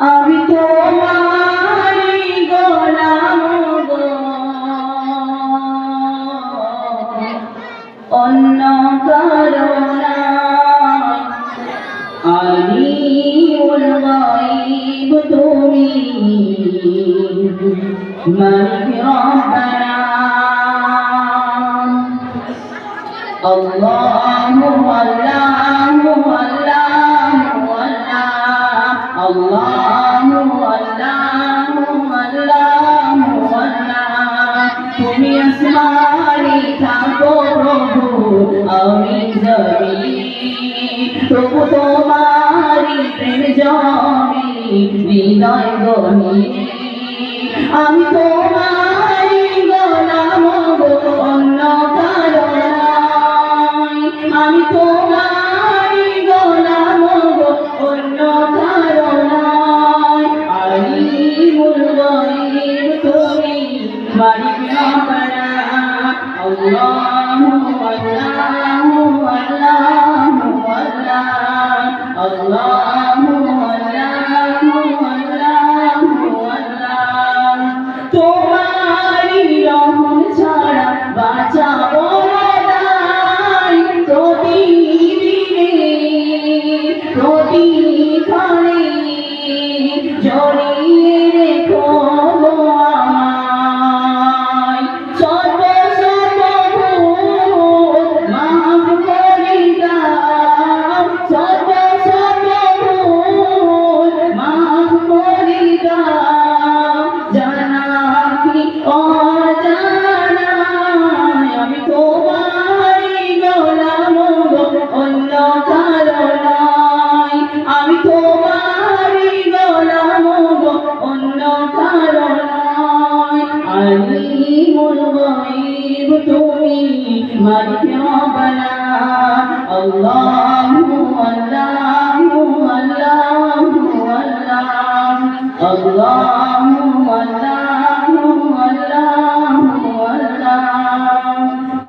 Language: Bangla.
আমি তোমারই গোলাম গো, অন্য কারো না। আলিমুল গায়ব তুমি, মালিক রব্বানা। আল্লাহু আল্লাহু আল্লাহু আল্লাহ, আল্লাহু আল্লাহু আল্লাহু আল্লাহ। তুমি আসমানে থাকো প্রভু, আমি জমিনে, প্রভু তোমারি প্রেম জমে হৃদয় গহীনে। আমি তোমারি গোলাম গো, অন্য কারো নয়। আমি তোমারি গোলাম গো, অন্য কারো নয়। আলিমুল গায়ব তুমি, মালিক রব্বানা। আল্লাহু আল্লাহু আল্লাহু আল্লাহ, আল্লাহু আল্লাহু আল্লাহু আল্লাহ। তোমারি রহম ছাড়া বাঁচা বড় দায়। প্রতিদিনে প্রতিক্ষণে জড়িয়ে রেখো গো আমায়। শত শত ভুল মাফ করে দাও, শত শত ভুল মাফ করে দাও। জানা কি অজানায় আমি তোমারই গোলাম গো, অন্য কারো নয়। আমি তোমারই গোলাম গো, অন্য কারো নয়। আলিমুল গায়ব তুমি, মালিক রব্বানা। আল্লাহু আল্লাহু আল্লাহু আল্লাহ, আল্লাহু আল্লাহ।